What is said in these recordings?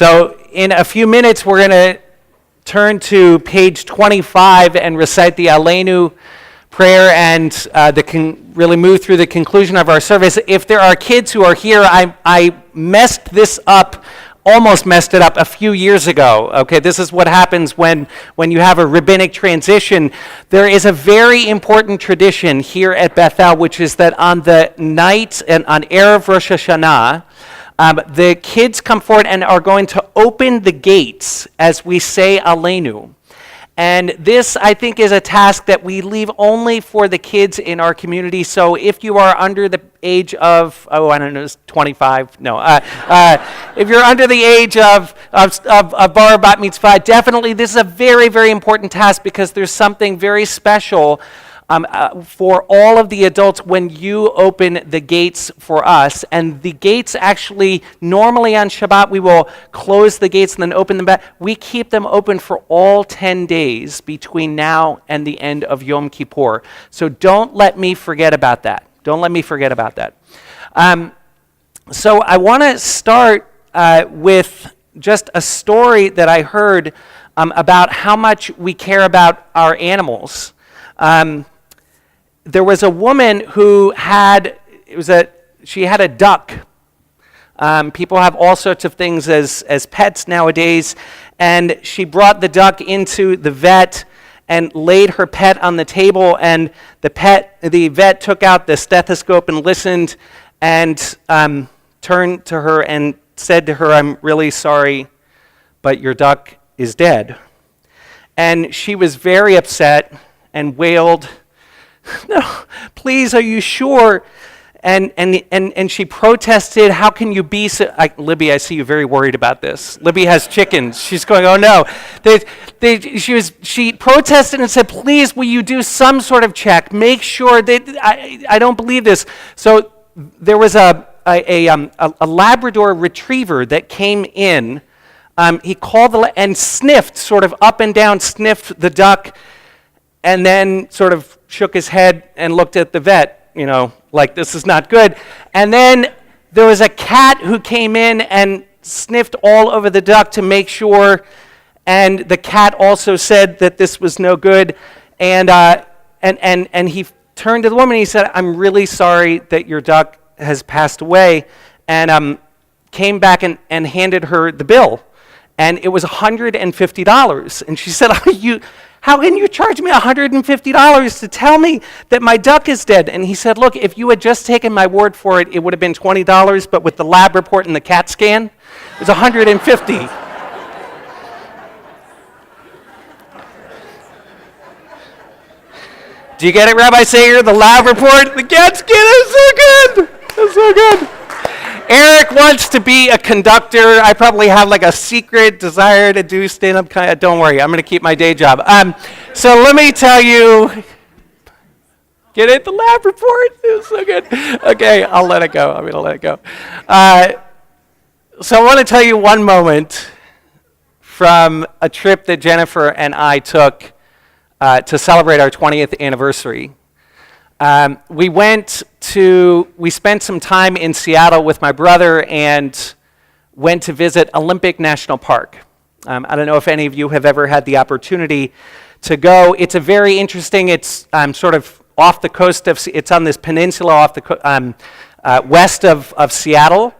So in a few minutes, we're going to turn to page 25 and recite the Aleinu prayer and really move through the conclusion of our service. If there are kids who are here, I messed this up, almost messed it up a few years ago. Okay, this is what happens when you have a rabbinic transition. There is a very important tradition here at Bethel, which is that on the night and on Erev Rosh HaShanah, the kids come forward and are going to open the gates as we say Aleinu. And this, I think, is a task that we leave only for the kids in our community. So if you are under the age of, 25, no. If you're under the age of bar bat mitzvah, definitely this is a very, very important task because there's something very special for all of the adults when you open the gates for us. And the gates actually, normally on Shabbat, we will close the gates and then open them back. We keep them open for all 10 days between now and the end of Yom Kippur. So don't let me forget about that. Don't let me forget about that. So I want to start with just a story that I heard about how much we care about our animals. There was a woman who she had a duck. People have all sorts of things as pets nowadays, and she brought the duck into the vet and laid her pet on the table, and the vet took out the stethoscope and listened and turned to her and said to her, "I'm really sorry, but your duck is dead." And she was very upset and wailed, "No, please, are you sure?" And she protested, "How can you be so..." Libby, I see you very worried about this. Libby has chickens. She's going, "Oh no." She protested and said, "Please, will you do some sort of check? Make sure that I don't believe this." So there was a Labrador retriever that came in. He called and sniffed, sort of up and down, sniffed the duck, and then sort of shook his head and looked at the vet, like this is not good. And then there was a cat who came in and sniffed all over the duck to make sure, and the cat also said that this was no good. And he turned to the woman and he said, "I'm really sorry that your duck has passed away," and came back and handed her the bill. And it was $150. And she said, "How can you charge me $150 to tell me that my duck is dead?" And he said, "Look, if you had just taken my word for it, it would have been $20, but with the lab report and the CAT scan, it was $150. Do you get it, Rabbi Sager? The lab report, the CAT scan is so good. It's so good. Eric wants to be a conductor. I probably have like a secret desire to do stand-up kind of. Don't worry, I'm going to keep my day job. So let me tell you. Get it? The lab report? It was so good. Okay, I'll let it go. I'm going to let it go. So I want to tell you one moment from a trip that Jennifer and I took to celebrate our 20th anniversary. We spent some time in Seattle with my brother and went to visit Olympic National Park. I don't know if any of you have ever had the opportunity to go. It's a very interesting, it's sort of off the coast it's on this peninsula off the west of Seattle.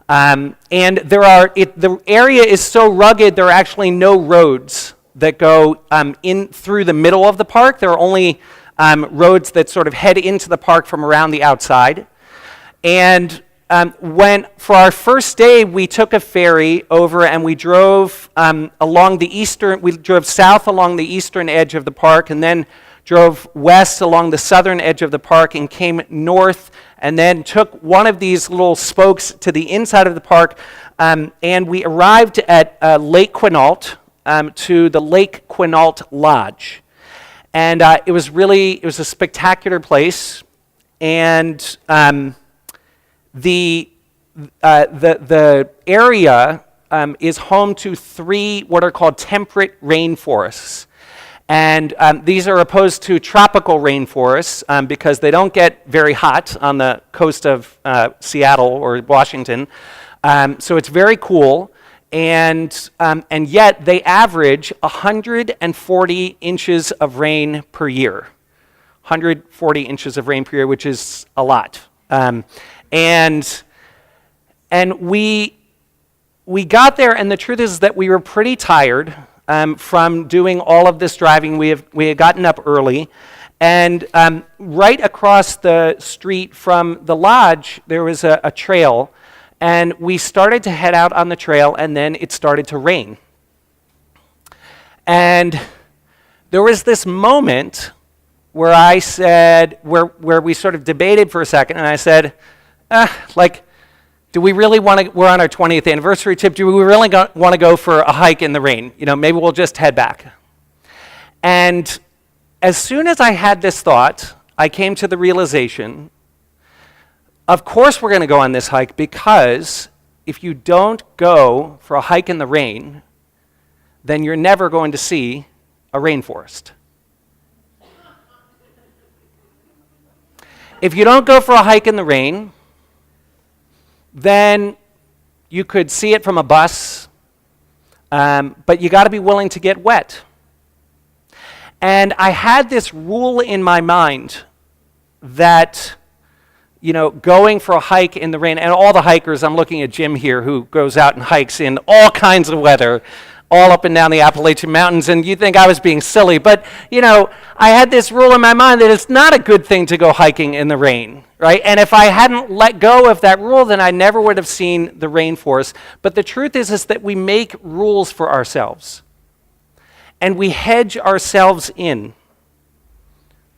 And the area is so rugged, there are actually no roads that go in through the middle of the park. There are only roads that sort of head into the park from around the outside. And for our first day, we took a ferry over and we drove we drove south along the eastern edge of the park and then drove west along the southern edge of the park and came north and then took one of these little spokes to the inside of the park. And we arrived at Lake Quinault, to the Lake Quinault Lodge. And it was a spectacular place, and the area is home to 3 what are called temperate rainforests. And these are opposed to tropical rainforests because they don't get very hot on the coast of Seattle or Washington. So it's very cool. And yet they average 140 inches of rain per year. 140 inches of rain per year, which is a lot. And we got there, and the truth is that we were pretty tired from doing all of this driving. We had gotten up early, and right across the street from the lodge, there was a trail, and we started to head out on the trail, and then it started to rain. And there was this moment where I said, where we sort of debated for a second, and I said, do we really want to, we're on our 20th anniversary trip, do we really want to go for a hike in the rain? Maybe we'll just head back. And as soon as I had this thought, I came to the realization, of course we're going to go on this hike, because if you don't go for a hike in the rain, then you're never going to see a rainforest. If you don't go for a hike in the rain, then you could see it from a bus, but you got to be willing to get wet. And I had this rule in my mind that, going for a hike in the rain, and all the hikers, I'm looking at Jim here, who goes out and hikes in all kinds of weather, all up and down the Appalachian Mountains, and you think I was being silly, but, I had this rule in my mind that it's not a good thing to go hiking in the rain, right? And if I hadn't let go of that rule, then I never would have seen the rainforest. But the truth is that we make rules for ourselves, and we hedge ourselves in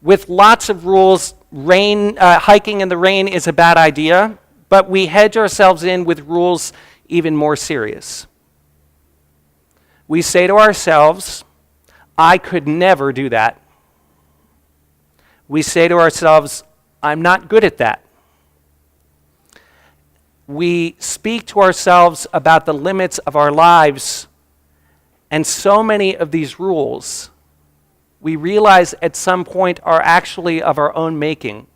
with lots of rules. Hiking in the rain is a bad idea, but we hedge ourselves in with rules even more serious. We say to ourselves, I could never do that. We say to ourselves, I'm not good at that. We speak to ourselves about the limits of our lives, and so many of these rules we realize at some point are actually of our own making.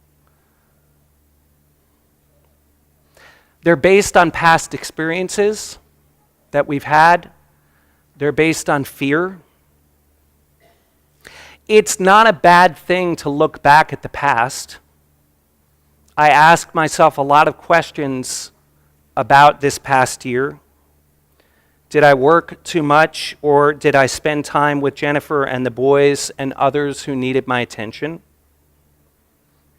They're based on past experiences that we've had. They're based on fear. It's not a bad thing to look back at the past. I ask myself a lot of questions about this past year. Did I work too much, or did I spend time with Jennifer and the boys and others who needed my attention?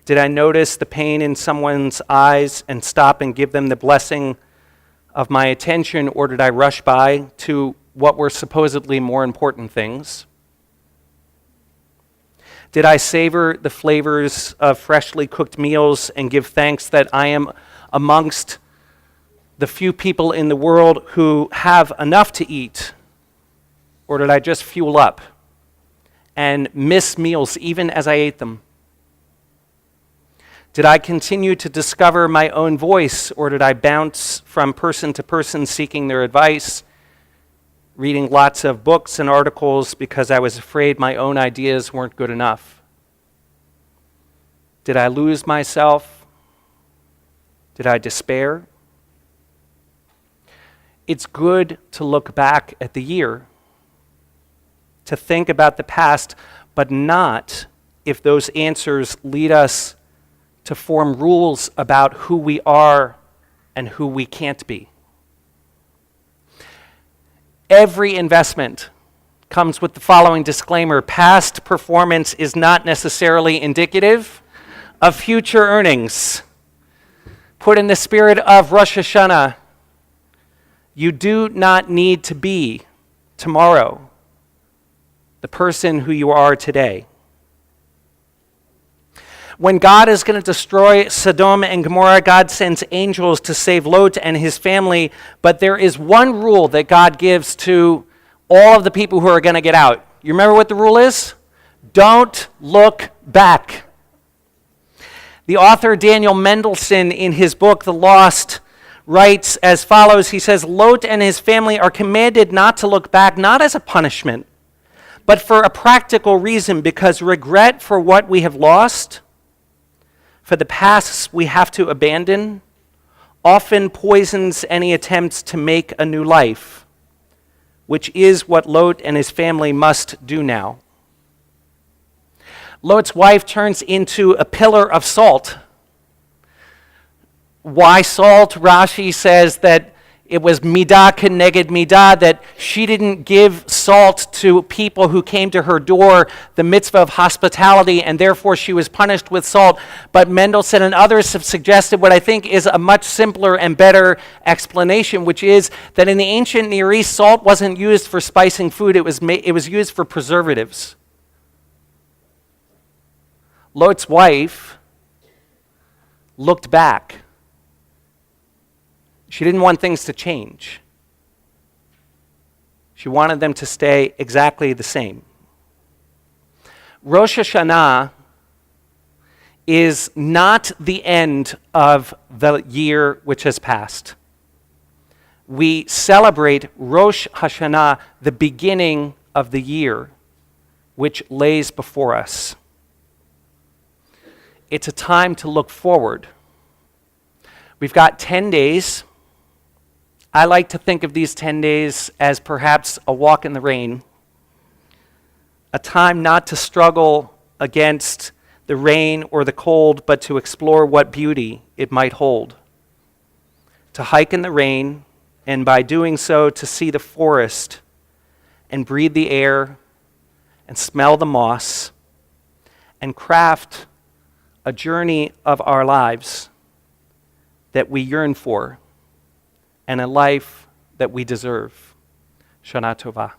Did I notice the pain in someone's eyes and stop and give them the blessing of my attention, or did I rush by to what were supposedly more important things? Did I savor the flavors of freshly cooked meals and give thanks that I am amongst the few people in the world who have enough to eat? Or did I just fuel up and miss meals even as I ate them? Did I continue to discover my own voice, or did I bounce from person to person seeking their advice, reading lots of books and articles because I was afraid my own ideas weren't good enough? Did I lose myself? Did I despair? It's good to look back at the year, to think about the past, but not if those answers lead us to form rules about who we are and who we can't be. Every investment comes with the following disclaimer: past performance is not necessarily indicative of future earnings. Put in the spirit of Rosh HaShanah, you do not need to be tomorrow the person who you are today. When God is going to destroy Sodom and Gomorrah, God sends angels to save Lot and his family, but there is one rule that God gives to all of the people who are going to get out. You remember what the rule is? Don't look back. The author Daniel Mendelsohn, in his book, The Lost, writes as follows. He says, Lot and his family are commanded not to look back, not as a punishment, but for a practical reason, because regret for what we have lost, for the pasts we have to abandon, often poisons any attempts to make a new life. which is what Lot and his family must do now. Lot's wife turns into a pillar of salt. Why salt? Rashi says that it was midah keneged midah, that she didn't give salt to people who came to her door, the mitzvah of hospitality, and therefore she was punished with salt. But Mendelssohn and others have suggested what I think is a much simpler and better explanation, which is that in the ancient Near East, salt wasn't used for spicing food, it was used for preservatives. Lot's wife looked back. She didn't want things to change. She wanted them to stay exactly the same. Rosh HaShanah is not the end of the year which has passed. We celebrate Rosh HaShanah, the beginning of the year which lays before us. It's a time to look forward. We've got 10 days. I like to think of these 10 days as perhaps a walk in the rain, a time not to struggle against the rain or the cold, but to explore what beauty it might hold. To hike in the rain, and by doing so, to see the forest and breathe the air and smell the moss and craft a journey of our lives that we yearn for and a life that we deserve. Shana Tova.